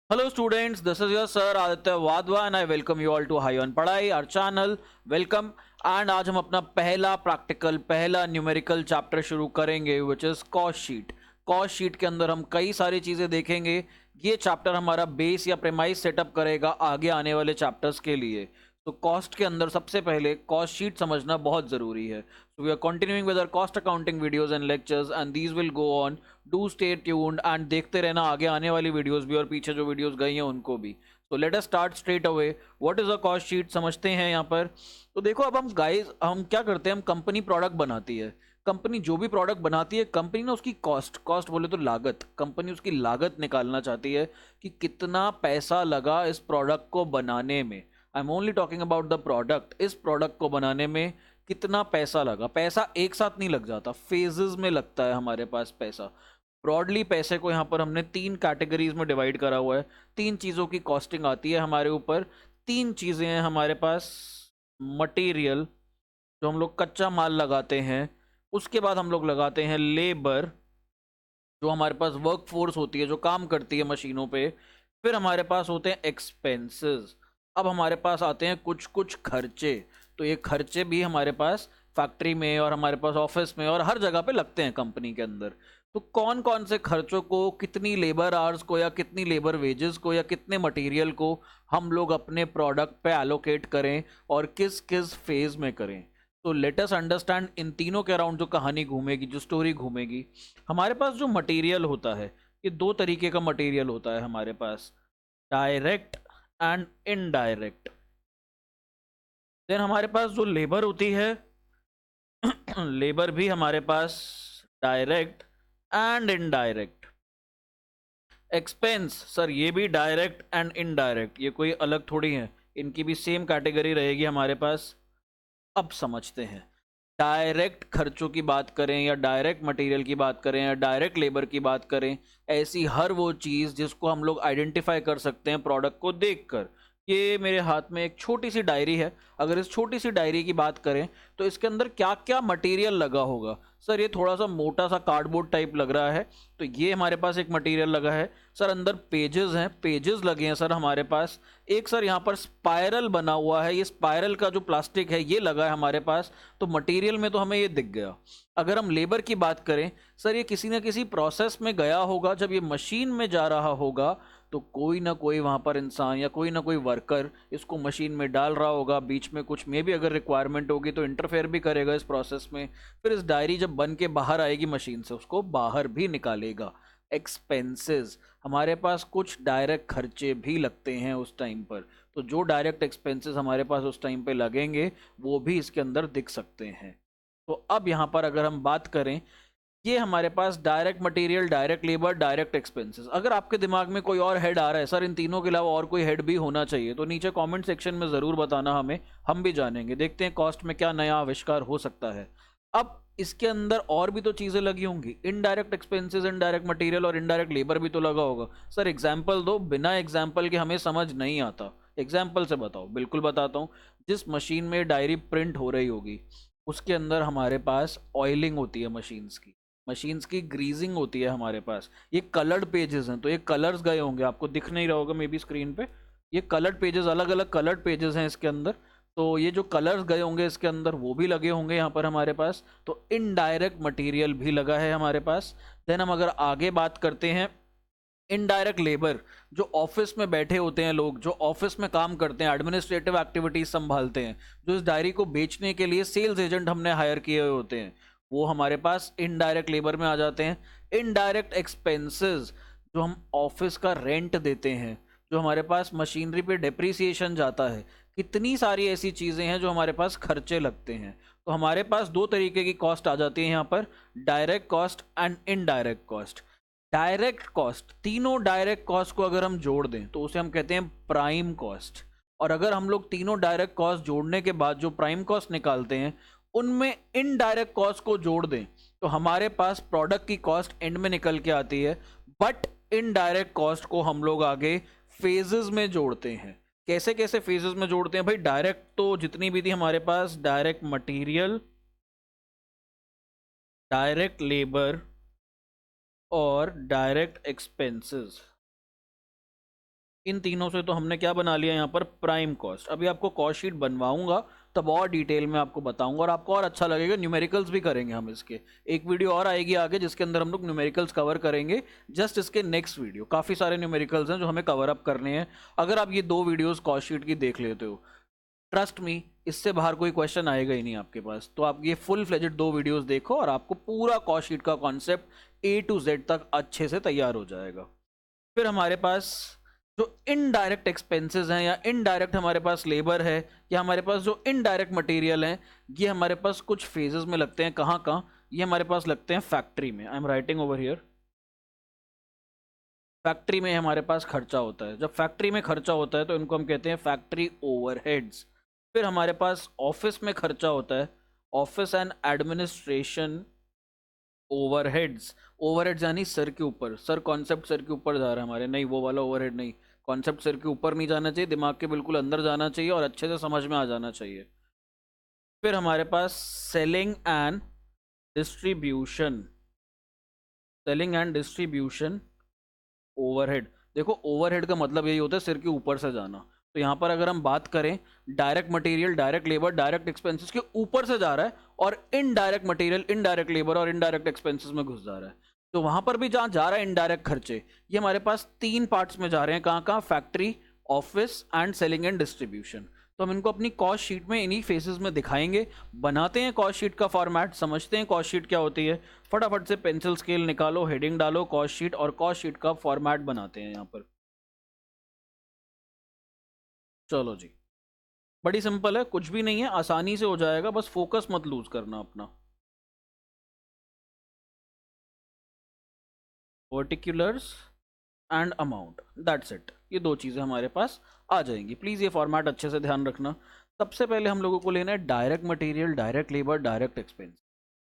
Hello students, this is your sir Aditya Wadhwa and I welcome you all to High on Padhai, our channel. Welcome. And आज हम अपना पहला practical पहला numerical chapter शुरू करेंगे which is cost sheet. Cost sheet के अंदर हम कई सारी चीज़ें देखेंगे। ये चैप्टर हमारा बेस या प्रेमाइज सेटअप करेगा आगे आने वाले चैप्टर्स के लिए। तो कॉस्ट के अंदर सबसे पहले कॉस्ट शीट समझना बहुत ज़रूरी है। So we are continuing with our cost accounting videos and lectures and these will go on. Do stay tuned and देखते रहना आगे आने वाली वीडियोस भी और पीछे जो वीडियोस गई हैं उनको भी। So let us start straight away. What is a cost sheet समझते हैं यहाँ पर। तो देखो अब हम क्या करते हैं, हम कंपनी प्रोडक्ट बनाती है। कंपनी जो भी प्रोडक्ट बनाती है, कंपनी ना उसकी कॉस्ट बोले तो लागत, कंपनी उसकी लागत निकालना चाहती है कि कितना पैसा लगा इस प्रोडक्ट को बनाने में। I am only talking about the product. इस प्रोडक्ट को बनाने में कितना पैसा लगा। पैसा एक साथ नहीं लग जाता, फेजेस में लगता है हमारे पास पैसा। ब्रॉडली पैसे को यहाँ पर हमने तीन कैटेगरीज में डिवाइड करा हुआ है। तीन चीज़ों की कॉस्टिंग आती है हमारे ऊपर। तीन चीज़ें हैं हमारे पास। मटेरियल, जो हम लोग कच्चा माल लगाते हैं। उसके बाद हम लोग लगाते हैं लेबर, जो हमारे पास वर्क फोर्स होती है, जो काम करती है मशीनों पे। फिर हमारे पास होते हैं एक्सपेंसेस। अब हमारे पास आते हैं कुछ कुछ खर्चे। तो ये खर्चे भी हमारे पास फैक्ट्री में और हमारे पास ऑफिस में और हर जगह पे लगते हैं कंपनी के अंदर। तो कौन कौन से खर्चों को, कितनी लेबर आवर्स को या कितनी लेबर वेजेस को या कितने मटेरियल को हम लोग अपने प्रोडक्ट पे एलोकेट करें और किस किस फेज में करें। तो लेट अस अंडरस्टैंड इन तीनों के अराउंड जो कहानी घूमेगी, जो स्टोरी घूमेगी। हमारे पास जो मटेरियल होता है, ये दो तरीके का मटेरियल होता है हमारे पास, डायरेक्ट एंड इनडायरेक्ट। देन हमारे पास जो लेबर होती है लेबर भी हमारे पास direct and indirect. Expenses ये भी डायरेक्ट एंड इनडायरेक्ट, ये कोई अलग थोड़ी है, इनकी भी सेम कैटेगरी रहेगी हमारे पास। अब समझते हैं, डायरेक्ट खर्चों की बात करें या डायरेक्ट मटेरियल की बात करें या डायरेक्ट लेबर की बात करें, ऐसी हर वो चीज़ जिसको हम लोग आइडेंटिफाई कर सकते हैं प्रोडक्ट को देखकर। ये मेरे हाथ में एक छोटी सी डायरी है। अगर इस छोटी सी डायरी की बात करें तो इसके अंदर क्या क्या मटेरियल लगा होगा। सर ये थोड़ा सा मोटा सा कार्डबोर्ड टाइप लग रहा है, तो ये हमारे पास एक मटेरियल लगा है। सर अंदर पेजेस हैं, पेजेस लगे हैं सर हमारे पास। एक सर यहाँ पर स्पाइरल बना हुआ है, ये स्पाइरल का जो प्लास्टिक है ये लगा है हमारे पास। तो मटेरियल में तो हमें ये दिख गया। अगर हम लेबर की बात करें, सर ये किसी ना किसी प्रोसेस में गया होगा। जब ये मशीन में जा रहा होगा तो कोई ना कोई वहाँ पर इंसान या कोई ना कोई वर्कर इसको मशीन में डाल रहा होगा। बीच में कुछ में भी अगर रिक्वायरमेंट होगी तो इंटरफेयर भी करेगा इस प्रोसेस में। फिर इस डायरी जब बन के बाहर आएगी मशीन से, उसको बाहर भी निकालेगा। एक्सपेंसेस, हमारे पास कुछ डायरेक्ट खर्चे भी लगते हैं उस टाइम पर। तो जो डायरेक्ट एक्सपेंसेस हमारे पास उस टाइम पे लगेंगे वो भी इसके अंदर दिख सकते हैं। तो अब यहाँ पर अगर हम बात करें, ये हमारे पास direct material, direct labour, direct expenses. अगर आपके दिमाग में कोई और हेड आ रहा है, सर इन तीनों के अलावा और कोई हेड भी होना चाहिए, तो नीचे कमेंट सेक्शन में ज़रूर बताना हमें, हम भी जानेंगे। देखते हैं कॉस्ट में क्या नया आविष्कार हो सकता है। अब इसके अंदर और भी तो चीज़ें लगी होंगी, इनडायरेक्ट एक्सपेंसेस, इनडायरेक्ट मटेरियल और इनडायरेक्ट लेबर भी तो लगा होगा। सर एग्जाम्पल दो, बिना एग्जाम्पल के हमें समझ नहीं आता। एग्जाम्पल से बताओ। बिल्कुल बताता हूँ। जिस मशीन में डायरी प्रिंट हो रही होगी उसके अंदर हमारे पास ऑयलिंग होती है मशीन्स की ग्रीजिंग होती है हमारे पास। ये कलर्ड पेजेस हैं, तो ये कलर्स गए होंगे, आपको दिख नहीं रहा होगा मे बी स्क्रीन पे। ये कलर्ड पेजेस, अलग अलग कलर्ड पेजेस हैं इसके अंदर। तो ये जो कलर्स गए होंगे इसके अंदर वो भी लगे होंगे यहाँ पर हमारे पास। तो इनडायरेक्ट मटेरियल भी लगा है हमारे पास। देन हम अगर आगे बात करते हैं, इनडायरेक्ट लेबर, जो ऑफिस में बैठे होते हैं लोग, जो ऑफिस में काम करते हैं, एडमिनिस्ट्रेटिव एक्टिविटीज संभालते हैं, जो इस डायरी को बेचने के लिए सेल्स एजेंट हमने हायर किए हुए होते हैं, वो हमारे पास इनडायरेक्ट लेबर में आ जाते हैं। इनडायरेक्ट एक्सपेंसेस, जो हम ऑफिस का रेंट देते हैं, जो हमारे पास मशीनरी पे डिप्रिसिएशन जाता है, कितनी सारी ऐसी चीज़ें हैं जो हमारे पास खर्चे लगते हैं। तो हमारे पास दो तरीके की कॉस्ट आ जाती है यहाँ पर, direct cost and indirect cost. Direct cost, तीनों डायरेक्ट कॉस्ट को अगर हम जोड़ दें तो उसे हम कहते हैं प्राइम कॉस्ट। और अगर हम लोग तीनों डायरेक्ट कॉस्ट जोड़ने के बाद जो प्राइम कॉस्ट निकालते हैं उनमें इनडायरेक्ट कॉस्ट को जोड़ दें तो हमारे पास प्रोडक्ट की कॉस्ट एंड में निकल के आती है। बट इनडायरेक्ट कॉस्ट को हम लोग आगे फेजेस में जोड़ते हैं। कैसे कैसे फेजेस में जोड़ते हैं भाई? डायरेक्ट तो जितनी भी थी हमारे पास, डायरेक्ट मटीरियल, डायरेक्ट लेबर और डायरेक्ट एक्सपेंसेस। इन तीनों से तो हमने क्या बना लिया यहाँ पर, प्राइम कॉस्ट। अभी आपको कॉस्ट शीट बनवाऊंगा तब और डिटेल में आपको बताऊंगा और आपको और अच्छा लगेगा। न्यूमेरिकल्स भी करेंगे हम इसके, एक वीडियो और आएगी आगे जिसके अंदर हम लोग न्यूमेरिकल्स कवर करेंगे। जस्ट इसके नेक्स्ट वीडियो, काफ़ी सारे न्यूमेरिकल्स हैं जो हमें कवर अप करने हैं। अगर आप ये 2 वीडियोस कॉस्ट शीट की देख लेते हो, ट्रस्ट मी, इससे बाहर कोई क्वेश्चन आएगा ही नहीं आपके पास। तो आप ये फुल फ्लेजेड 2 वीडियोस देखो और आपको पूरा कॉस्ट शीट का कॉन्सेप्ट A to Z तक अच्छे से तैयार हो जाएगा। फिर हमारे पास जो इनडायरेक्ट एक्सपेंसेस हैं या इनडायरेक्ट हमारे पास लेबर है या हमारे पास जो इनडायरेक्ट मटेरियल हैं, ये हमारे पास कुछ फेजेस में लगते हैं। कहाँ कहाँ? ये हमारे पास लगते हैं फैक्ट्री में। I am writing over here. Factory में हमारे पास खर्चा होता है। जब फैक्ट्री में खर्चा होता है तो इनको हम कहते हैं फैक्ट्री ओवरहेड्स। फिर हमारे पास ऑफिस में खर्चा होता है, office and administration overheads. Overheads यानी सर के ऊपर। सर कॉन्सेप्ट सर के ऊपर जा रहा है हमारे, नहीं वो वाला ओवरहेड नहीं। कॉन्सेप्ट सर के ऊपर नहीं जाना चाहिए, दिमाग के बिल्कुल अंदर जाना चाहिए और अच्छे से समझ में आ जाना चाहिए। फिर हमारे पास selling and distribution, selling and distribution overhead. देखो ओवरहेड का मतलब यही होता है सिर के ऊपर से जाना। तो यहाँ पर अगर हम बात करें, direct material, direct labour, direct expenses के ऊपर से जा रहा है और इनडायरेक्ट मटेरियल, इनडायरेक्ट लेबर और इनडायरेक्ट एक्सपेंसेस में घुस जा रहा है। तो वहां पर भी जहाँ जा रहा है इनडायरेक्ट खर्चे, ये हमारे पास 3 पार्ट्स में जा रहे हैं। कहाँ कहाँ? Factory, office and selling and distribution. तो हम इनको अपनी कॉस्ट शीट में इन्हीं फेजेस में दिखाएंगे। बनाते हैं कॉस्ट शीट का फॉर्मेट, समझते हैं कॉस्ट शीट क्या होती है। फटाफट से पेंसिल स्केल निकालो, हेडिंग डालो कॉस्ट शीट, और कॉस्ट शीट का फॉर्मेट बनाते हैं यहाँ पर। चलो जी, बड़ी सिंपल है, कुछ भी नहीं है, आसानी से हो जाएगा, बस फोकस मत लूज करना अपना। Particulars and amount, that's it. ये 2 चीज़ें हमारे पास आ जाएंगी। प्लीज़ ये फॉर्मेट अच्छे से ध्यान रखना। सबसे पहले हम लोगों को लेना है direct material, direct labour, direct expense.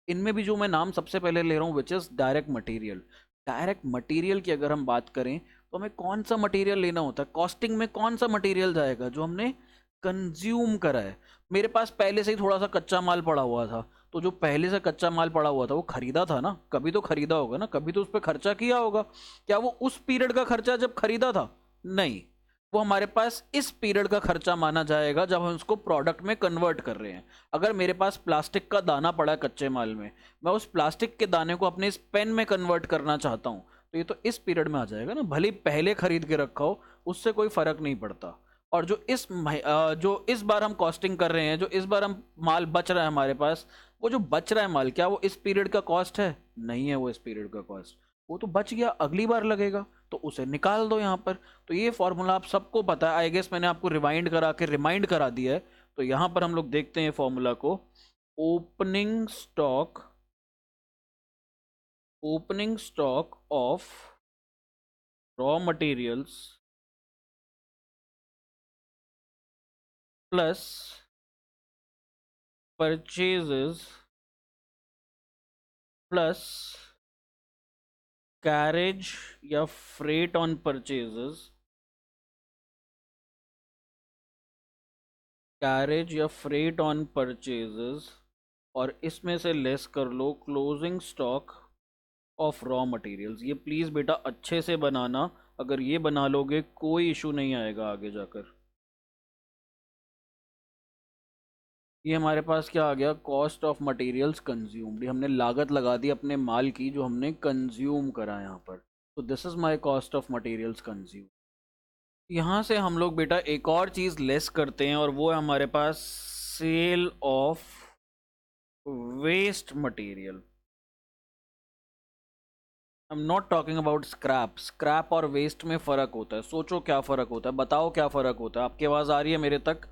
इनमें भी जो मैं नाम सबसे पहले ले रहा हूँ which is direct material. Direct material की अगर हम बात करें तो हमें कौन सा मटेरियल लेना होता है? कॉस्टिंग में कौन सा मटेरियल जाएगा? जो हमने कंज्यूम करा है। मेरे पास पहले से ही थोड़ा सा कच्चा माल पड़ा हुआ था, तो जो पहले से कच्चा माल पड़ा हुआ था वो खरीदा था ना, कभी तो खरीदा होगा ना, कभी तो उस पर खर्चा किया होगा। क्या वो उस पीरियड का खर्चा जब खरीदा था? नहीं, वो हमारे पास इस पीरियड का खर्चा माना जाएगा जब हम उसको प्रोडक्ट में कन्वर्ट कर रहे हैं। अगर मेरे पास प्लास्टिक का दाना पड़ा है कच्चे माल में, मैं उस प्लास्टिक के दाने को अपने इस पेन में कन्वर्ट करना चाहता हूँ, तो ये तो इस पीरियड में आ जाएगा ना। भले पहले खरीद के रखा हो, उससे कोई फर्क नहीं पड़ता। और जो इस बार हम कॉस्टिंग कर रहे हैं, जो इस बार हम माल बच रहा है हमारे पास, वो जो बच रहा है माल, क्या वो इस पीरियड का कॉस्ट है? नहीं है वो इस पीरियड का कॉस्ट। वो तो बच गया, अगली बार लगेगा, तो उसे निकाल दो यहाँ पर। तो ये फॉर्मूला आप सबको पता है, आई गेस मैंने आपको रिवाइंड करा के रिमाइंड करा दिया है। तो यहाँ पर हम लोग देखते हैं फॉर्मूला को। Opening stock of raw materials plus purchases plus carriage या फ्रेट ऑन परचेजेस, कैरेज या फ्रेट ऑन परचेजेस, और इसमें से लेस कर लो closing stock of raw materials. ये प्लीज़ बेटा अच्छे से बनाना, अगर ये बना लोगे कोई इशू नहीं आएगा आगे जाकर। ये हमारे पास क्या आ गया? Cost of materials consumed. हमने लागत लगा दी अपने माल की जो हमने कंज्यूम करा यहाँ पर। तो this is my cost of materials consume. यहाँ से हम लोग बेटा एक और चीज़ लेस करते हैं और वो है हमारे पास sale of waste material. I am not talking about scrap. Scrap और वेस्ट में फ़र्क होता है। सोचो क्या फ़र्क होता है, बताओ क्या फ़र्क होता है। आपकी आवाज़ आ रही है मेरे तक?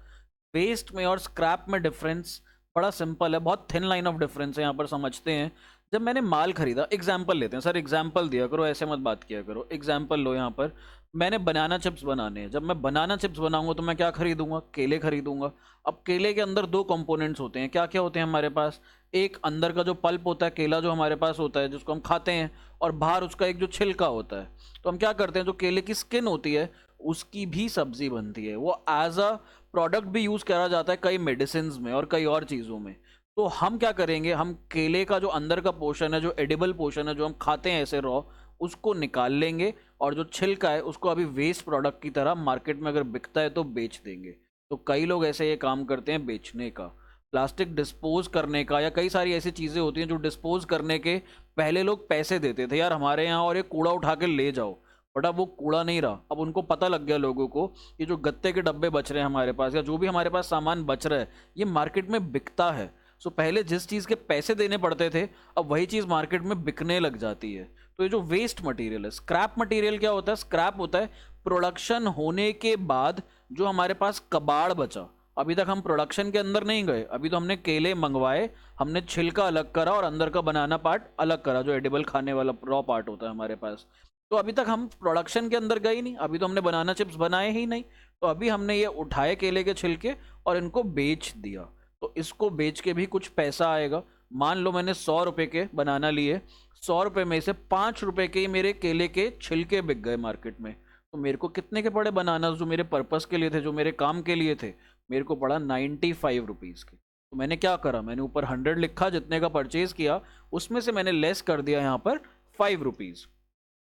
वेस्ट में और स्क्रैप में डिफरेंस बड़ा सिंपल है, बहुत थिन लाइन ऑफ डिफरेंस है। यहाँ पर समझते हैं। जब मैंने माल खरीदा, एग्जाम्पल लेते हैं सर, एग्जाम्पल दिया करो, ऐसे मत बात किया करो। एग्जाम्पल लो, यहाँ पर मैंने बनाना चिप्स बनाने हैं। जब मैं बनाना चिप्स बनाऊंगा तो मैं क्या खरीदूंगा? केले खरीदूंगा। अब केले के अंदर 2 कंपोनेंट्स होते हैं। क्या क्या होते हैं हमारे पास? एक अंदर का जो पल्प होता है, केला जो हमारे पास होता है जिसको हम खाते हैं, और बाहर उसका एक जो छिलका होता है। तो हम क्या करते हैं, जो केले की स्किन होती है उसकी भी सब्जी बनती है, वो एज अ प्रोडक्ट भी यूज़ करा जाता है कई मेडिसिन में और कई और चीज़ों में। तो हम क्या करेंगे, हम केले का जो अंदर का पोर्शन है, जो एडिबल पोर्शन है, जो हम खाते हैं ऐसे रॉ, उसको निकाल लेंगे और जो छिलका है उसको अभी वेस्ट प्रोडक्ट की तरह मार्केट में अगर बिकता है तो बेच देंगे। तो कई लोग ऐसे ये काम करते हैं बेचने का, प्लास्टिक डिस्पोज करने का, या कई सारी ऐसी चीज़ें होती हैं जो डिस्पोज करने के पहले लोग पैसे देते थे, यार हमारे यहाँ और एक कूड़ा उठा के ले जाओ, बट अब वो कूड़ा नहीं रहा। अब उनको पता लग गया लोगों को कि जो गत्ते के डब्बे बच रहे हैं हमारे पास, या जो भी हमारे पास सामान बच रहा है, ये मार्केट में बिकता है। सो पहले जिस चीज़ के पैसे देने पड़ते थे, अब वही चीज़ मार्केट में बिकने लग जाती है। तो ये जो वेस्ट मटेरियल है, स्क्रैप मटेरियल क्या होता है? स्क्रैप होता है प्रोडक्शन होने के बाद जो हमारे पास कबाड़ बचा। अभी तक हम प्रोडक्शन के अंदर नहीं गए, अभी तो हमने केले मंगवाए, हमने छिलका अलग करा और अंदर का बनाना पार्ट अलग करा, जो एडिबल खाने वाला रॉ पार्ट होता है हमारे पास। तो अभी तक हम प्रोडक्शन के अंदर गए ही नहीं, अभी तो हमने बनाना चिप्स बनाए ही नहीं। तो अभी हमने ये उठाए केले के छिलके और इनको बेच दिया, तो इसको बेच के भी कुछ पैसा आएगा। मान लो मैंने 100 रुपए के बनाना लिए, 100 रुपए में से 5 रुपए के मेरे केले के छिलके बिक गए मार्केट में, तो मेरे को कितने के पड़े बनाना जो मेरे पर्पस के लिए थे, जो मेरे काम के लिए थे? मेरे को पड़ा 95 रुपीज़ के। तो मैंने क्या करा, मैंने ऊपर 100 लिखा, जितने का परचेज किया उसमें से मैंने लेस कर दिया यहाँ पर 5 रुपीज़।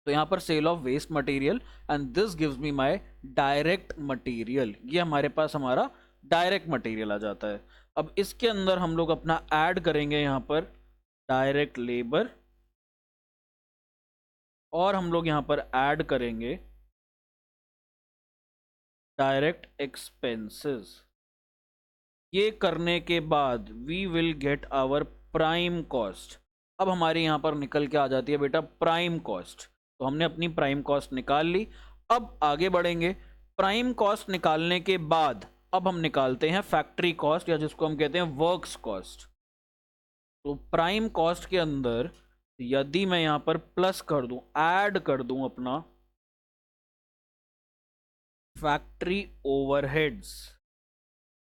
तो यहाँ पर sale of waste material, and this gives me my direct material. ये हमारे पास हमारा डायरेक्ट मटेरियल आ जाता है। अब इसके अंदर हम लोग अपना ऐड करेंगे यहाँ पर डायरेक्ट लेबर, और हम लोग यहाँ पर ऐड करेंगे डायरेक्ट एक्सपेंसेस। ये करने के बाद we will get our prime cost. अब हमारे यहाँ पर निकल के आ जाती है बेटा प्राइम कॉस्ट। तो हमने अपनी प्राइम कॉस्ट निकाल ली। अब आगे बढ़ेंगे। प्राइम कॉस्ट निकालने के बाद अब हम निकालते हैं फैक्ट्री कॉस्ट, या जिसको हम कहते हैं वर्क्स कॉस्ट। तो प्राइम कॉस्ट के अंदर यदि मैं यहाँ पर प्लस कर दूं, ऐड कर दूं अपना फैक्ट्री ओवरहेड्स,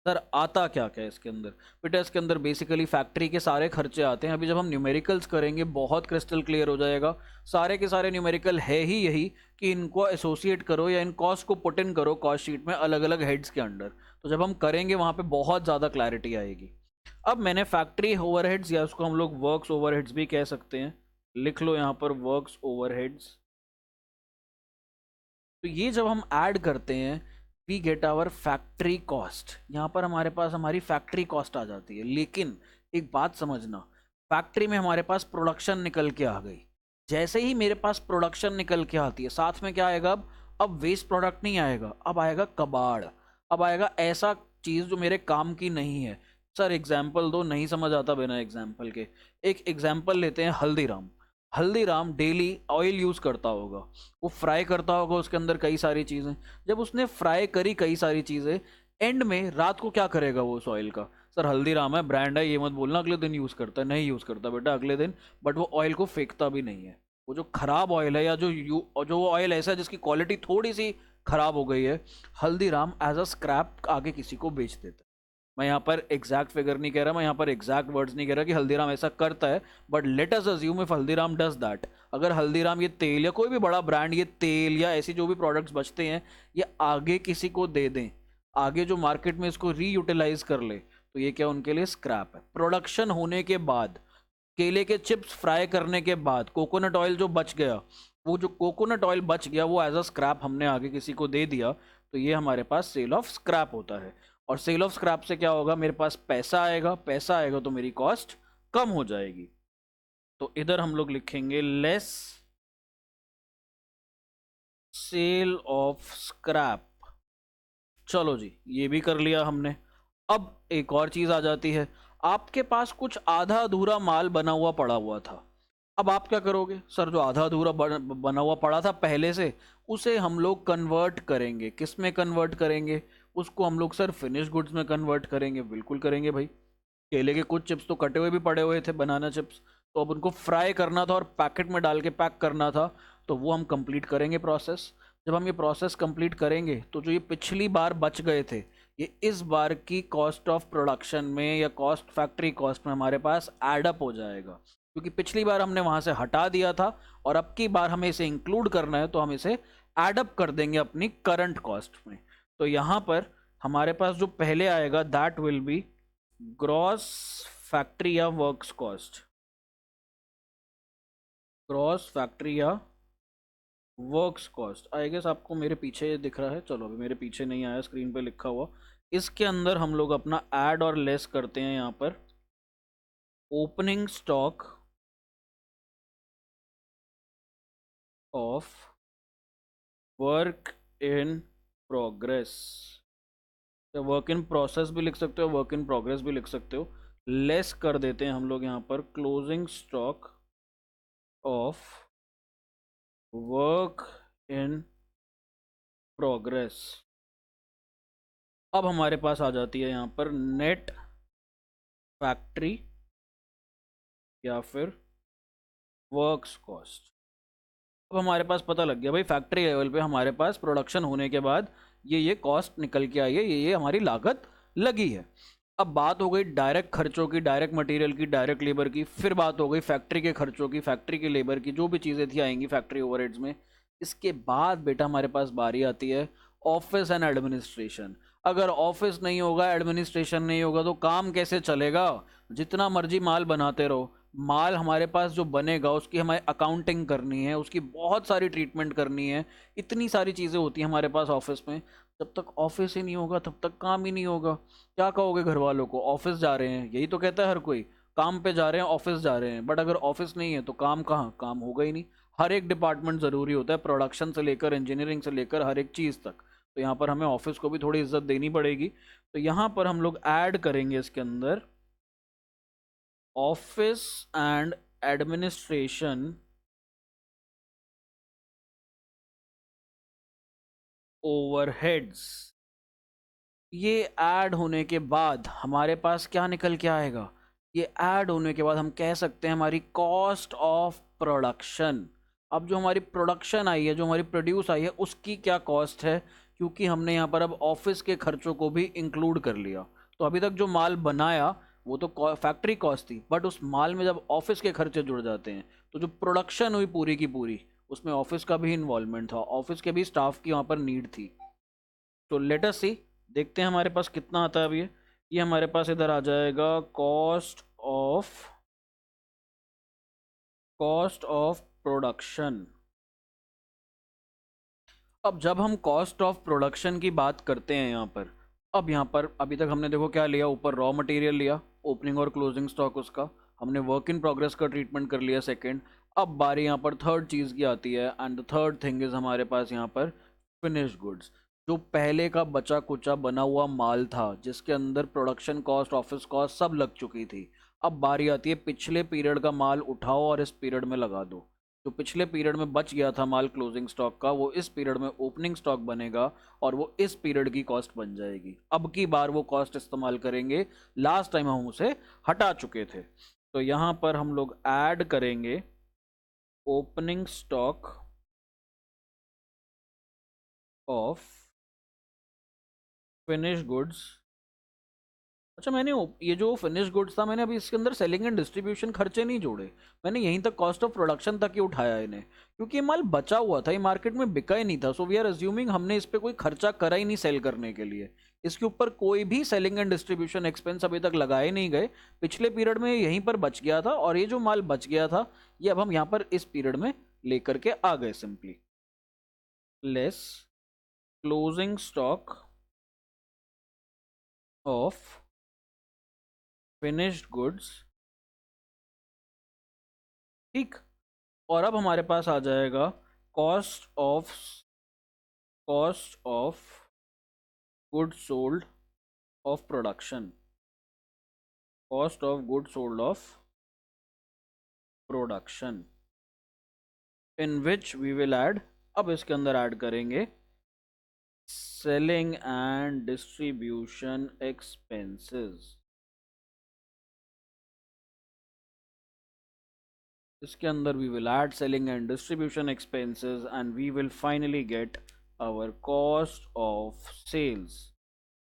सर आता क्या क्या है इसके अंदर? बेटा इसके अंदर बेसिकली फैक्ट्री के सारे खर्चे आते हैं। अभी जब हम न्यूमेरिकल्स करेंगे बहुत क्रिस्टल क्लियर हो जाएगा। सारे के सारे न्यूमेरिकल है ही यही कि इनको एसोसिएट करो या इन कॉस्ट को पुट इन करो कॉस्ट शीट में अलग अलग हेड्स के अंडर। तो जब हम करेंगे वहाँ पे बहुत ज़्यादा क्लैरिटी आएगी। अब मैंने फैक्ट्री ओवरहेड्स, या उसको हम लोग वर्क्स ओवरहेड्स भी कह सकते हैं, लिख लो यहाँ पर वर्क्स ओवरहेड्स। तो ये जब हम ऐड करते हैं we get our factory cost. यहाँ पर हमारे पास हमारी फैक्ट्री कॉस्ट आ जाती है। लेकिन एक बात समझना, फैक्ट्री में हमारे पास प्रोडक्शन निकल के आ गई। जैसे ही मेरे पास प्रोडक्शन निकल के आती है, साथ में क्या आएगा? अब वेस्ट प्रोडक्ट नहीं आएगा, अब आएगा कबाड़। अब आएगा ऐसा चीज़ जो मेरे काम की नहीं है। सर एग्जाम्पल दो, नहीं समझ आता बिना एग्जाम्पल के। एक एग्जाम्पल लेते हैं Haldiram. Haldiram daily oil use करता होगा, वो फ्राई करता होगा उसके अंदर कई सारी चीज़ें। जब उसने फ्राई करी कई सारी चीज़ें, एंड में रात को क्या करेगा वो उस ऑयल का? सर हल्दीराम है, ब्रांड है, ये मत बोलना अगले दिन यूज़ करता है। नहीं यूज़ करता बेटा अगले दिन, बट वो ऑयल को फेंकता भी नहीं है। वो जो खराब ऑयल है, या जो वो ऑयल ऐसा है जिसकी क्वालिटी थोड़ी सी खराब हो गई है, हल्दीराम एज अ स्क्रैप आगे किसी को बेच देता है। मैं यहाँ पर एग्जैक्ट फिगर नहीं कह रहा, मैं यहाँ पर एग्जैक्ट वर्ड्स नहीं कह रहा कि हल्दीराम ऐसा करता है, but let us assume if Haldiram does that. अगर हल्दीराम ये तेल या कोई भी बड़ा ब्रांड ये तेल या ऐसी जो भी प्रोडक्ट्स बचते हैं ये आगे किसी को दे दें, आगे जो मार्केट में इसको रीयूटिलाइज कर ले, तो ये क्या उनके लिए स्क्रैप है। प्रोडक्शन होने के बाद, केले के चिप्स फ्राई करने के बाद, कोकोनट ऑयल जो बच गया, वो जो कोकोनट ऑयल बच गया वो एज अ स्क्रैप हमने आगे किसी को दे दिया, तो ये हमारे पास सेल ऑफ स्क्रैप होता है। और सेल ऑफ स्क्रैप से क्या होगा? मेरे पास पैसा आएगा, पैसा आएगा तो मेरी कॉस्ट कम हो जाएगी। तो इधर हम लोग लिखेंगे लेस सेल ऑफ स्क्रैप। चलो जी, ये भी कर लिया हमने। अब एक और चीज आ जाती है, आपके पास कुछ आधा अधूरा माल बना हुआ पड़ा हुआ था। अब आप क्या करोगे? सर जो आधा अधूरा बना हुआ पड़ा था पहले से, उसे हम लोग कन्वर्ट करेंगे। किस में कन्वर्ट करेंगे? उसको हम लोग सर फिनिश गुड्स में कन्वर्ट करेंगे। बिल्कुल करेंगे भाई। केले के कुछ चिप्स तो कटे हुए भी पड़े हुए थे, बनाना चिप्स, तो अब उनको फ्राई करना था और पैकेट में डाल के पैक करना था, तो वो हम कंप्लीट करेंगे प्रोसेस। जब हम ये प्रोसेस कंप्लीट करेंगे तो जो ये पिछली बार बच गए थे, ये इस बार की कॉस्ट ऑफ प्रोडक्शन में या कॉस्ट फैक्ट्री कॉस्ट में हमारे पास एडअप हो जाएगा, क्योंकि पिछली बार हमने वहाँ से हटा दिया था और अब की बार हमें इसे इंक्लूड करना है, तो हम इसे एडअप कर देंगे अपनी करंट कॉस्ट में। तो यहाँ पर हमारे पास जो पहले आएगा that will be gross factory या वर्क्स कॉस्ट। ग्रॉस फैक्ट्री या वर्क्स कॉस्ट, आई गेस आपको मेरे पीछे ये दिख रहा है, चलो अभी मेरे पीछे नहीं आया, स्क्रीन पे लिखा हुआ। इसके अंदर हम लोग अपना ऐड और लेस करते हैं यहाँ पर। Opening stock of work in progress, या वर्क इन प्रोसेस भी लिख सकते हो, वर्क इन प्रोग्रेस भी लिख सकते हो। लेस कर देते हैं हम लोग यहाँ पर closing stock of work in progress. अब हमारे पास आ जाती है यहाँ पर नेट फैक्ट्री या फिर वर्क्स कॉस्ट। अब हमारे पास पता लग गया भाई, फैक्ट्री लेवल पे हमारे पास प्रोडक्शन होने के बाद ये कॉस्ट निकल के आई है, ये हमारी लागत लगी है। अब बात हो गई डायरेक्ट खर्चों की, डायरेक्ट मटेरियल की, डायरेक्ट लेबर की। फिर बात हो गई फैक्ट्री के खर्चों की, फैक्ट्री की लेबर की, जो भी चीज़ें थी आएंगी फैक्ट्री ओवरहेड्स में। इसके बाद बेटा हमारे पास बारी आती है ऑफिस एंड एडमिनिस्ट्रेशन। अगर ऑफिस नहीं होगा, एडमिनिस्ट्रेशन नहीं होगा, तो काम कैसे चलेगा? जितना मर्जी माल बनाते रहो, माल हमारे पास जो बनेगा उसकी हमें अकाउंटिंग करनी है, उसकी बहुत सारी ट्रीटमेंट करनी है, इतनी सारी चीज़ें होती हैं हमारे पास ऑफिस में। जब तक ऑफिस ही नहीं होगा तब तक काम ही नहीं होगा। क्या कहोगे घर वालों को? ऑफिस जा रहे हैं, यही तो कहता है हर कोई, काम पे जा रहे हैं, ऑफिस जा रहे हैं। बट अगर ऑफिस नहीं है तो काम कहाँ, काम होगा ही नहीं। हर एक डिपार्टमेंट ज़रूरी होता है, प्रोडक्शन से लेकर इंजीनियरिंग से लेकर हर एक चीज़ तक। तो यहाँ पर हमें ऑफिस को भी थोड़ी इज्जत देनी पड़ेगी। तो यहाँ पर हम लोग ऐड करेंगे इसके अंदर ऑफिस एंड एडमिनिस्ट्रेशन ओवरहेड्स। ये ऐड होने के बाद हमारे पास क्या निकल के आएगा? ये ऐड होने के बाद हम कह सकते हैं हमारी कॉस्ट ऑफ प्रोडक्शन। अब जो हमारी प्रोडक्शन आई है, जो हमारी प्रोड्यूस आई है, उसकी क्या कॉस्ट है? क्योंकि हमने यहाँ पर अब ऑफिस के खर्चों को भी इंक्लूड कर लिया। तो अभी तक जो माल बनाया वो तो फैक्ट्री कॉस्ट थी, बट उस माल में जब ऑफिस के खर्चे जुड़ जाते हैं तो जो प्रोडक्शन हुई पूरी की पूरी, उसमें ऑफिस का भी इन्वॉल्वमेंट था, ऑफिस के भी स्टाफ की वहाँ पर नीड थी। तो लेट अस सी, देखते हैं हमारे पास कितना आता है अब ये हमारे पास इधर आ जाएगा कॉस्ट ऑफ प्रोडक्शन। अब जब हम कॉस्ट ऑफ प्रोडक्शन की बात करते हैं यहाँ पर, अब यहाँ पर अभी तक हमने देखो क्या लिया, ऊपर रॉ मटेरियल लिया, ओपनिंग और क्लोजिंग स्टॉक उसका, हमने वर्क इन प्रोग्रेस का ट्रीटमेंट कर लिया सेकंड। अब बारी यहाँ पर थर्ड चीज़ की आती है, and the third thing is हमारे पास यहाँ पर फिनिश गुड्स। जो पहले का बचा कुचा बना हुआ माल था, जिसके अंदर प्रोडक्शन कॉस्ट, ऑफिस कॉस्ट सब लग चुकी थी। अब बारी आती है पिछले पीरियड का माल उठाओ और इस पीरियड में लगा दो। जो पिछले पीरियड में बच गया था माल क्लोजिंग स्टॉक का, वो इस पीरियड में ओपनिंग स्टॉक बनेगा और वो इस पीरियड की कॉस्ट बन जाएगी। अब की बार वो कॉस्ट इस्तेमाल करेंगे, लास्ट टाइम हम उसे हटा चुके थे। तो यहाँ पर हम लोग ऐड करेंगे opening stock of finish goods. अच्छा, मैंने ये जो फिनिश गुड्स था, मैंने अभी इसके अंदर सेलिंग एंड डिस्ट्रीब्यूशन खर्चे नहीं जोड़े। मैंने यहीं तक कॉस्ट ऑफ प्रोडक्शन तक ही उठाया इन्हें, क्योंकि ये माल बचा हुआ था, ये मार्केट में बिका ही नहीं था। सो वी आर अज्यूमिंग हमने इस पर कोई खर्चा करा ही नहीं सेल करने के लिए। इसके ऊपर कोई भी सेलिंग एंड डिस्ट्रीब्यूशन एक्सपेंस अभी तक लगाए नहीं गए। पिछले पीरियड में यहीं पर बच गया था, और ये जो माल बच गया था ये अब हम यहाँ पर इस पीरियड में लेकर के आ गए। Simply less closing stock of finished goods. ठीक। और अब हमारे पास आ जाएगा cost of cost of good sold of production, cost of good sold of production, in which we will add, अब इसके अंदर ऐड करेंगे सेलिंग एंड डिस्ट्रीब्यूशन एक्सपेंसेस। इसके अंदर we will add selling and distribution expenses, and we will finally get our cost of sales.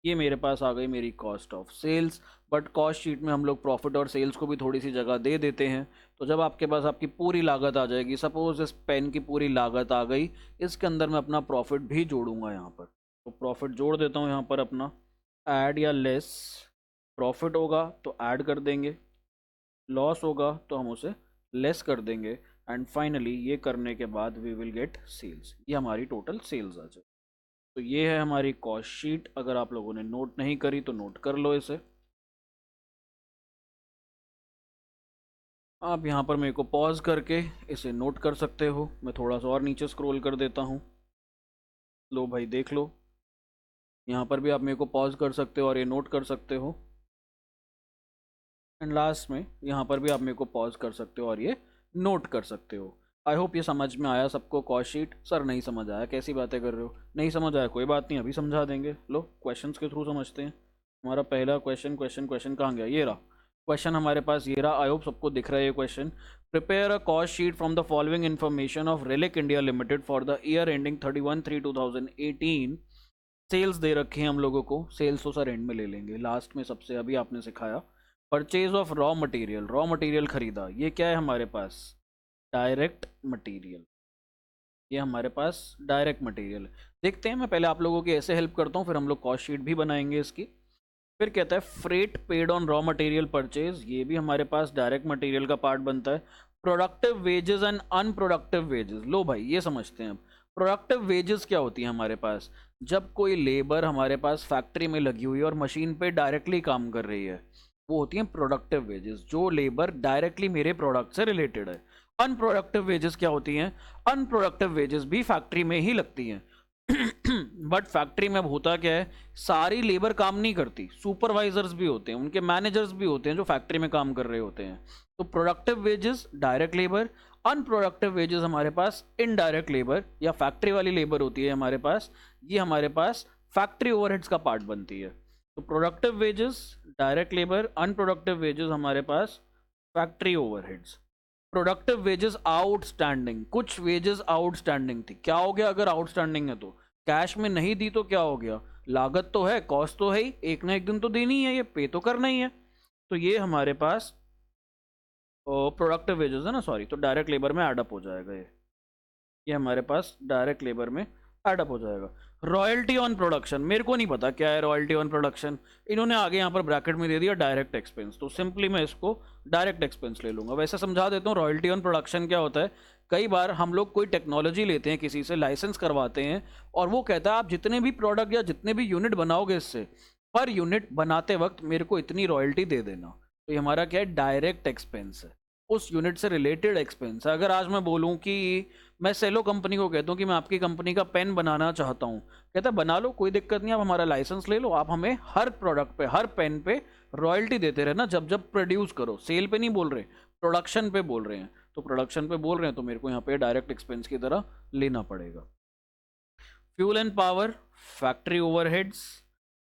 ये मेरे पास आ गई मेरी cost of sales. But cost sheet में हम लोग प्रॉफिट और सेल्स को भी थोड़ी सी जगह दे देते हैं। तो जब आपके पास आपकी पूरी लागत आ जाएगी, सपोज इस पेन की पूरी लागत आ गई, इसके अंदर मैं अपना प्रॉफिट भी जोड़ूंगा यहाँ पर। तो प्रॉफिट जोड़ देता हूँ यहाँ पर अपना, ऐड या लेस। प्रॉफिट होगा तो ऐड कर देंगे, लॉस होगा तो हम उसे लेस कर देंगे, एंड फाइनली ये करने के बाद वी विल गेट सेल्स। ये हमारी टोटल सेल्स आ जाए। तो ये है हमारी कॉस्ट शीट। अगर आप लोगों ने नोट नहीं करी तो नोट कर लो इसे। आप यहाँ पर मेरे को पॉज करके इसे नोट कर सकते हो। मैं थोड़ा सा और नीचे स्क्रॉल कर देता हूँ। लो भाई देख लो, यहाँ पर भी आप मेरे को पॉज कर सकते हो और ये नोट कर सकते हो। एंड लास्ट में यहाँ पर भी आप मेरे को पॉज कर सकते हो और ये नोट कर सकते हो। आई होप ये समझ में आया सबको कॉस्ट शीट। सर नहीं समझ आया, कैसी बातें कर रहे हो? नहीं समझ आया कोई बात नहीं, अभी समझा देंगे। लो क्वेश्चंस के थ्रू समझते हैं। हमारा पहला क्वेश्चन क्वेश्चन कहाँ गया? ये रहा क्वेश्चन हमारे पास, ये रहा। आई होप सबको दिख रहा है ये question. Prepare a cost sheet from the following information of Relic India limited for the year ending 31/3/2018। Sales दे रखे हैं हम लोगों को। सेल्स तो सर एंड में ले लेंगे, लास्ट में सबसे अभी आपने सिखाया। Purchase of raw material, raw material खरीदा, ये क्या है हमारे पास? Direct material. ये हमारे पास डायरेक्ट मटेरियल। देखते हैं, मैं पहले आप लोगों की ऐसे हेल्प करता हूँ, फिर हम लोग कॉस्ट शीट भी बनाएंगे इसकी। फिर कहता है freight paid on raw material purchase, ये भी हमारे पास डायरेक्ट मटेरियल का पार्ट बनता है। Productive wages and unproductive wages, लो भाई ये समझते हैं अब। प्रोडक्टिव वेजेस क्या होती है हमारे पास? जब कोई लेबर हमारे पास फैक्ट्री में लगी हुई है और मशीन पे डायरेक्टली काम कर रही है, वो होती हैं प्रोडक्टिव वेजेस, जो लेबर डायरेक्टली मेरे प्रोडक्ट से रिलेटेड है। अनप्रोडक्टिव वेजेस क्या होती हैं? अनप्रोडक्टिव वेजेस भी फैक्ट्री में ही लगती हैं। बट फैक्ट्री में अब होता क्या है, सारी लेबर काम नहीं करती, सुपरवाइजर्स भी होते हैं, उनके मैनेजर्स भी होते हैं जो फैक्ट्री में काम कर रहे होते हैं। तो productive wages direct labour, unproductive wages हमारे पास इनडायरेक्ट लेबर या फैक्ट्री वाली लेबर होती है हमारे पास। ये हमारे पास फैक्ट्री ओवरहेड्स का पार्ट बनती है। तो productive wages direct labour, unproductive wages हमारे पास factory overheads. Productive wages outstanding, कुछ वेजेस आउटस्टैंडिंग थी। क्या हो गया अगर आउटस्टैंडिंग है तो? कैश में नहीं दी तो क्या हो गया? लागत तो है, कॉस्ट तो है ही, एक ना एक दिन तो देनी है, ये पे तो करना ही है। तो ये हमारे पास प्रोडक्टिव वेजेस है ना, सॉरी, तो डायरेक्ट लेबर में एडअप हो जाएगा। ये हमारे पास डायरेक्ट लेबर में एडअप हो जाएगा। रॉयल्टी ऑन प्रोडक्शन, मेरे को नहीं पता क्या है रॉयल्टी ऑन प्रोडक्शन, इन्होंने आगे यहाँ पर ब्रैकेट में दे दिया डायरेक्ट एक्सपेंस, तो सिंपली मैं इसको डायरेक्ट एक्सपेंस ले लूँगा। वैसे समझा देता हूँ रॉयल्टी ऑन प्रोडक्शन क्या होता है। कई बार हम लोग कोई टेक्नोलॉजी लेते हैं, किसी से लाइसेंस करवाते हैं, और वो कहता है आप जितने भी प्रोडक्ट या जितने भी यूनिट बनाओगे इससे, पर यूनिट बनाते वक्त मेरे को इतनी रॉयल्टी दे देना। तो ये हमारा क्या है? डायरेक्ट एक्सपेंस है, उस यूनिट से रिलेटेड एक्सपेंस है। अगर आज मैं बोलूँ कि मैं सेलो कंपनी को कहता हूँ कि मैं आपकी कंपनी का पेन बनाना चाहता हूँ, कहता है बना लो, कोई दिक्कत नहीं, आप हमारा लाइसेंस ले लो, आप हमें हर प्रोडक्ट पे, हर पेन पे रॉयल्टी देते रहना जब जब प्रोड्यूस करो। सेल पे नहीं बोल रहे, प्रोडक्शन पे बोल रहे हैं। तो प्रोडक्शन पे बोल रहे हैं तो मेरे को यहाँ पे डायरेक्ट एक्सपेंस की तरह लेना पड़ेगा। Fuel and power, factory overheads.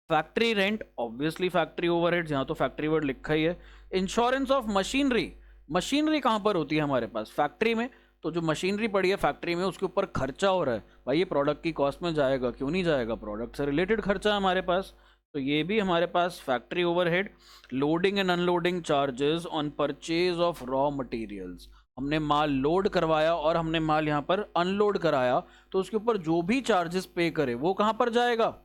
Factory rent, obviously factory overheads, यहाँ तो फैक्ट्री वर्ड लिखा ही है। इंश्योरेंस ऑफ मशीनरी, मशीनरी कहाँ पर होती है हमारे पास? फैक्ट्री में। तो जो मशीनरी पड़ी है फैक्ट्री में, उसके ऊपर खर्चा हो रहा है भाई, ये प्रोडक्ट की कॉस्ट में जाएगा, क्यों नहीं जाएगा? प्रोडक्ट से रिलेटेड खर्चा है हमारे पास, तो ये भी हमारे पास factory overhead. Loading and unloading charges on purchase of raw materials, हमने माल लोड करवाया और हमने माल यहाँ पर अनलोड कराया, तो उसके ऊपर जो भी चार्जेस पे करे वो कहाँ पर जाएगा?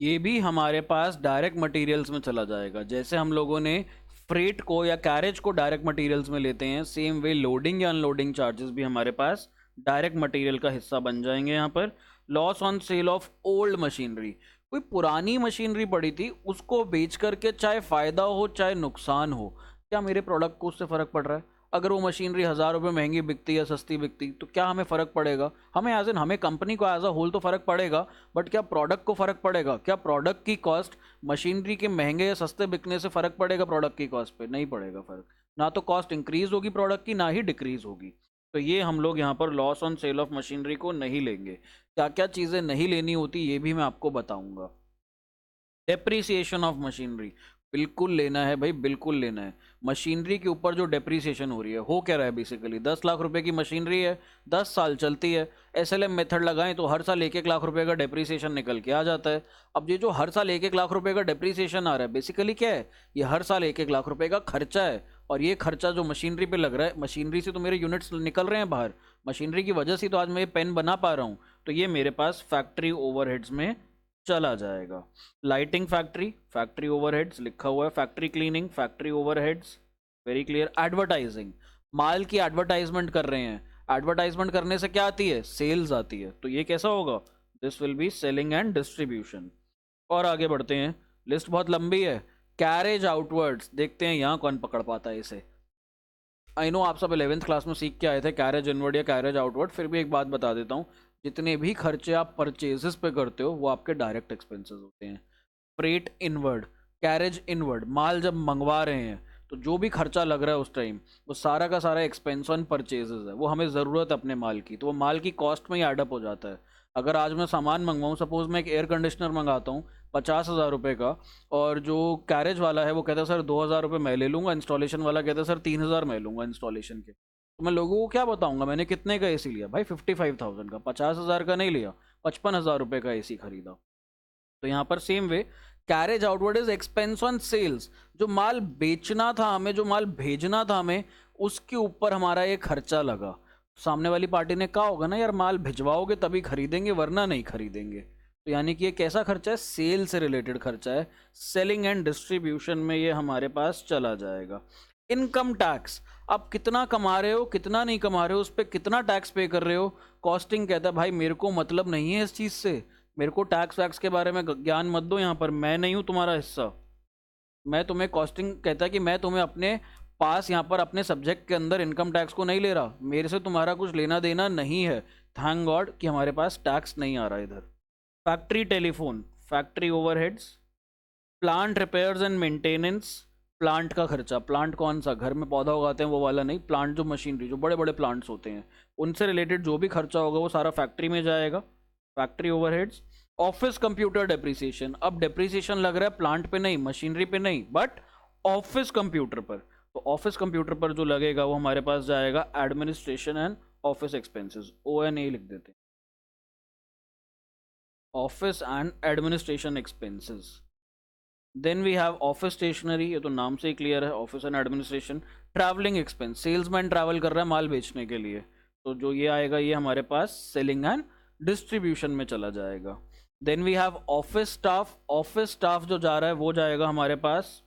ये भी हमारे पास डायरेक्ट मटेरियल्स में चला जाएगा। जैसे हम लोगों ने फ्रेट को या कैरेज को डायरेक्ट मटेरियल्स में लेते हैं, सेम वे लोडिंग या अनलोडिंग चार्जेस भी हमारे पास डायरेक्ट मटेरियल का हिस्सा बन जाएंगे यहाँ पर। Loss on sale of old machinery, कोई पुरानी मशीनरी पड़ी थी उसको बेच करके चाहे फ़ायदा हो चाहे नुकसान हो, क्या मेरे प्रोडक्ट को उससे फ़र्क पड़ रहा है? अगर वो मशीनरी 1000 रुपये महंगी बिकती या सस्ती बिकती तो क्या हमें फ़र्क पड़ेगा? हमें एज एन, हमें कंपनी को एज अ होल तो फ़र्क पड़ेगा, बट क्या प्रोडक्ट को फ़र्क पड़ेगा? क्या प्रोडक्ट की कॉस्ट मशीनरी के महंगे या सस्ते बिकने से फ़र्क पड़ेगा प्रोडक्ट की कॉस्ट पे? नहीं पड़ेगा फ़र्क। ना तो कॉस्ट इंक्रीज़ होगी प्रोडक्ट की, ना ही डिक्रीज़ होगी। तो ये हम लोग यहाँ पर loss on sale of machinery को नहीं लेंगे। क्या क्या चीज़ें नहीं लेनी होती ये भी मैं आपको बताऊँगा। डेप्रीसिएशन ऑफ मशीनरी, बिल्कुल लेना है भाई, बिल्कुल लेना है। मशीनरी के ऊपर जो डेप्रीसिएशन हो रही है, हो क्या रहा है बेसिकली? 10 लाख रुपए की मशीनरी है, 10 साल चलती है, एसएलएम मेथड लगाएं तो हर साल 1-1 लाख रुपए का डेप्रीसिएशन निकल के आ जाता है। अब ये जो हर साल 1-1 लाख रुपए का डेप्रीसिएशन आ रहा है, बेसिकली क्या है? ये हर साल 1-1 लाख रुपए का खर्चा है, और ये खर्चा जो मशीनरी पे लग रहा है, मशीनरी से तो मेरे यूनिट्स निकल रहे हैं बाहर, मशीनरी की वजह से तो आज मैं ये पेन बना पा रहा हूँ, तो ये मेरे पास फैक्ट्री ओवरहेड्स में चला जाएगा। लाइटिंग फैक्ट्री, फैक्ट्री ओवरहेड्स लिखा हुआ है। Factory cleaning, factory overheads, very clear. Advertising, माल की एडवर्टाइजमेंट कर रहे हैं, एडवर्टाइजमेंट करने से क्या आती है? सेल्स आती है। तो ये कैसा होगा? This will be selling and distribution. और आगे बढ़ते हैं, लिस्ट बहुत लंबी है। कैरेज आउटवर्ड्स, देखते हैं यहाँ कौन पकड़ पाता है इसे। आई नो आप सब 11th क्लास में सीख के आए थे कैरेज इनवर्ड या कैरेज आउटवर्ड, फिर भी एक बात बता देता हूँ, जितने भी खर्चे आप परचेजेस पे करते हो वो आपके डायरेक्ट एक्सपेंसेस होते हैं। फ्रेट इनवर्ड, कैरेज इनवर्ड, माल जब मंगवा रहे हैं तो जो भी खर्चा लग रहा है उस टाइम, वो सारा का सारा एक्सपेंस ऑन परचेजेस है, वो हमें ज़रूरत है अपने माल की, तो वो माल की कॉस्ट में ही एडअप हो जाता है। अगर आज मैं सामान मंगवाऊँ, सपोज मैं एक एयर कंडीशनर मंगाता हूँ 50,000 रुपये का, और जो कैरेज वाला है वो कहता है सर 2,000 रुपये मैं ले लूँगा, इंस्टॉलेशन वाला कहता है सर 3,000 मैं लूँगा इंस्टॉलेशन के, तो मैं लोगों को क्या बताऊँगा मैंने कितने का एसी लिया? भाई 55,000 का, 50,000 का नहीं लिया, 55,000 रुपये का एसी खरीदा। तो यहाँ पर same way, carriage outward is expense on sales, जो माल बेचना था हमें, जो माल भेजना था हमें, उसके ऊपर हमारा ये खर्चा लगा। सामने वाली पार्टी ने कहा होगा ना यार माल भिजवाओगे तभी खरीदेंगे वरना नहीं खरीदेंगे, तो यानी कि ये कैसा खर्चा है? सेल से रिलेटेड खर्चा है। सेलिंग एंड डिस्ट्रीब्यूशन में ये हमारे पास चला जाएगा। इनकम टैक्स, आप कितना कमा रहे हो कितना नहीं कमा रहे हो उस पर कितना टैक्स पे कर रहे हो, कॉस्टिंग कहता है भाई मेरे को मतलब नहीं है इस चीज़ से, मेरे को टैक्स वैक्स के बारे में ज्ञान मत दो, यहाँ पर मैं नहीं हूँ तुम्हारा हिस्सा। मैं तुम्हें, कॉस्टिंग कहता है कि मैं तुम्हें अपने पास यहाँ पर अपने सब्जेक्ट के अंदर इनकम टैक्स को नहीं ले रहा, मेरे से तुम्हारा कुछ लेना देना नहीं है। थैंक गॉड कि हमारे पास टैक्स नहीं आ रहा इधर। Factory telephone, factory overheads, plant repairs and maintenance, plant का खर्चा, प्लांट कौन सा, घर में पौधा उगाते हैं वो वाला नहीं, प्लांट जो मशीनरी, जो बड़े बड़े प्लांट्स होते हैं उनसे रिलेटेड जो भी खर्चा होगा वो सारा फैक्ट्री में जाएगा, factory overheads. Office computer depreciation, अब डेप्रिसिएशन लग रहा है प्लांट पे नहीं, मशीनरी पे नहीं, बट ऑफिस कंप्यूटर पर, तो ऑफिस कंप्यूटर पर जो लगेगा वो हमारे पास जाएगा administration and office expenses, ONA लिख देते हैं, office and administration expenses. Then we have office stationery, ये तो नाम से ही क्लियर है, office and administration. Travelling expense, salesman travel कर रहा है माल बेचने के लिए, तो जो ये आएगा ये हमारे पास सेलिंग एंड डिस्ट्रीब्यूशन में चला जाएगा। Then we have office staff, office staff जो जा रहा है वो जाएगा हमारे पास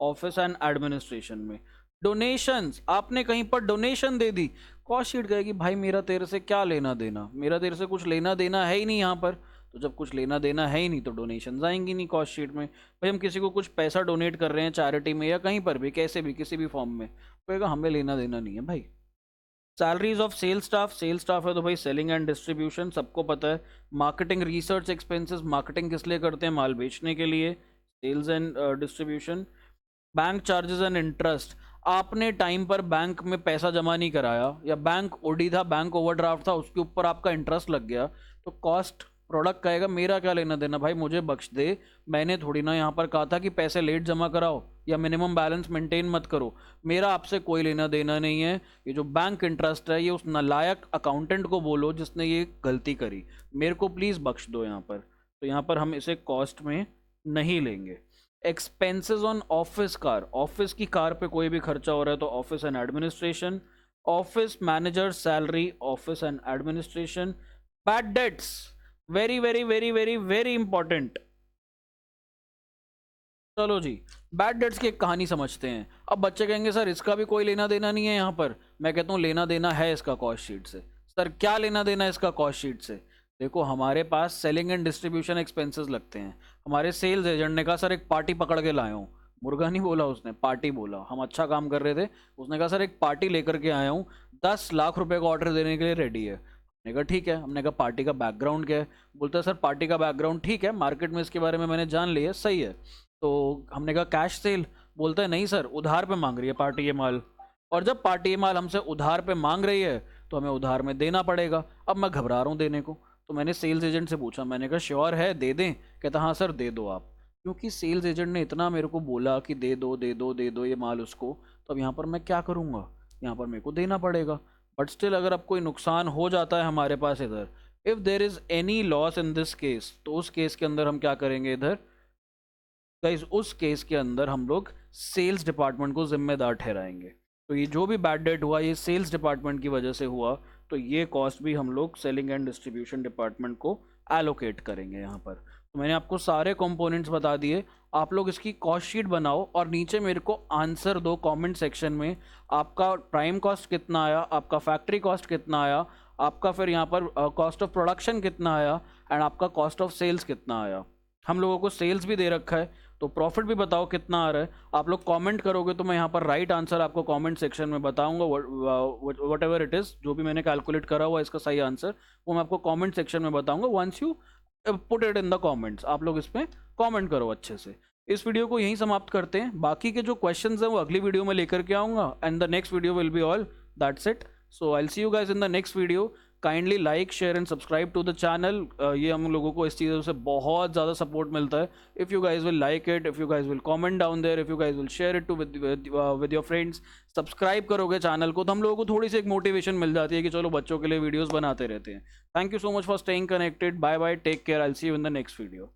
ऑफिस एंड एडमिनिस्ट्रेशन में। डोनेशंस, आपने कहीं पर डोनेशन दे दी, कॉस्ट शीट कहेगी भाई मेरा तेरे से क्या लेना देना, मेरा तेरे से कुछ लेना देना है ही नहीं यहाँ पर, तो जब कुछ लेना देना है ही नहीं तो डोनेशन आएंगी नहीं कॉस्ट शीट में। भाई हम किसी को कुछ पैसा डोनेट कर रहे हैं चैरिटी में या कहीं पर भी, कैसे भी किसी भी फॉर्म में, कहेगा हमें लेना देना नहीं है भाई। Salaries of sale staff, sale staff है तो भाई सेलिंग एंड डिस्ट्रीब्यूशन सबको पता है। मार्केटिंग रिसर्च एक्सपेंसेस, मार्केटिंग किस लिए करते हैं? माल बेचने के लिए, sales and distribution. Bank charges and interest, आपने टाइम पर बैंक में पैसा जमा नहीं कराया या बैंक ओडी था, बैंक ओवरड्राफ्ट था, उसके ऊपर आपका इंटरेस्ट लग गया, तो कॉस्ट प्रोडक्ट कहेगा मेरा क्या लेना देना भाई, मुझे बख्श दे, मैंने थोड़ी ना यहाँ पर कहा था कि पैसे लेट जमा कराओ या मिनिमम बैलेंस मेंटेन मत करो, मेरा आपसे कोई लेना देना नहीं है। ये जो बैंक इंटरेस्ट है ये उस नालायक अकाउंटेंट को बोलो जिसने ये गलती करी, मेरे को प्लीज़ बख्श दो यहाँ पर, तो यहाँ पर हम इसे कॉस्ट में नहीं लेंगे। Expenses on office car, office की कार पे कोई भी खर्चा हो रहा है तो office and administration. Office manager salary, office and administration. Bad debts, very very very very very important. चलो जी, बैड डेट्स की एक कहानी समझते हैं। अब बच्चे कहेंगे सर इसका भी कोई लेना देना नहीं है यहाँ पर, मैं कहता हूँ लेना देना है इसका कॉस्ट शीट से। सर क्या लेना देना है इसका कॉस्ट शीट से? देखो हमारे पास सेलिंग एंड डिस्ट्रीब्यूशन एक्सपेंसेस लगते हैं, हमारे सेल्स एजेंट ने कहा सर एक पार्टी पकड़ के लाया हूँ, मुर्गा नहीं बोला उसने, पार्टी बोला, हम अच्छा काम कर रहे थे, उसने कहा सर एक पार्टी लेकर के आया हूँ, 10 लाख रुपए का ऑर्डर देने के लिए रेडी है। हमने कहा ठीक है, हमने कहा पार्टी का बैकग्राउंड क्या है? बोलता है सर पार्टी का बैकग्राउंड ठीक है, मार्केट में इसके बारे में मैंने जान लिया, सही है। तो हमने कहा कैश सेल, बोलता है नहीं सर उधार पे मांग रही है पार्टी ये माल, और जब पार्टी ये माल हमसे उधार पे मांग रही है तो हमें उधार में देना पड़ेगा। अब मैं घबरा रहा हूँ देने को, तो मैंने सेल्स एजेंट से पूछा, मैंने कहा श्योर है दे दें? कहता हाँ सर दे दो आप, क्योंकि सेल्स एजेंट ने इतना मेरे को बोला कि दे दो दे दो दे दो ये माल उसको, तो अब यहाँ पर मैं क्या करूँगा, यहाँ पर मेरे को देना पड़ेगा। बट स्टिल अगर अब कोई नुकसान हो जाता है हमारे पास इधर, if there is any loss in this case, तो उस केस के अंदर हम क्या करेंगे इधर गाइस, उस केस के अंदर हम लोग सेल्स डिपार्टमेंट को जिम्मेदार ठहराएंगे। तो ये जो भी बैड डेट हुआ ये सेल्स डिपार्टमेंट की वजह से हुआ, तो ये कॉस्ट भी हम लोग सेलिंग एंड डिस्ट्रीब्यूशन डिपार्टमेंट को एलोकेट करेंगे यहाँ पर। तो मैंने आपको सारे कंपोनेंट्स बता दिए। आप लोग इसकी कॉस्ट शीट बनाओ और नीचे मेरे को आंसर दो कमेंट सेक्शन में। आपका प्राइम कॉस्ट कितना आया, आपका फैक्ट्री कॉस्ट कितना आया, आपका फिर यहाँ पर कॉस्ट ऑफ प्रोडक्शन कितना आया, एंड आपका कॉस्ट ऑफ सेल्स कितना आया। हम लोगों को सेल्स भी दे रखा है, तो प्रॉफिट भी बताओ कितना आ रहा है। आप लोग कमेंट करोगे तो मैं यहाँ पर राइट आंसर आपको कमेंट सेक्शन में बताऊंगा। वट एवर इट इज़, जो भी मैंने कैलकुलेट करा हुआ इसका सही आंसर वो मैं आपको कमेंट सेक्शन में बताऊंगा। Once you put it in the comments, आप लोग इसमें कमेंट करो अच्छे से। इस वीडियो को यहीं समाप्त करते हैं। बाकी के जो क्वेश्चंस हैं वो अगली वीडियो में लेकर के आऊँगा, and the next video will be all that's it. So I will see you guys in the next video. Kindly like share and subscribe to the channel. ये हम लोगों को इस चीज़ों से बहुत ज़्यादा सपोर्ट मिलता है। If you guys will like it, if you guys will comment down there, if you guys will share it to with your friends, subscribe करोगे चैनल को, तो हम लोगों को थोड़ी सी एक मोटिवेशन मिल जाती है कि चलो बच्चों के लिए वीडियोज़ बनाते रहते हैं। Thank you so much for staying connected. Bye bye, take care, I will see you in the next video.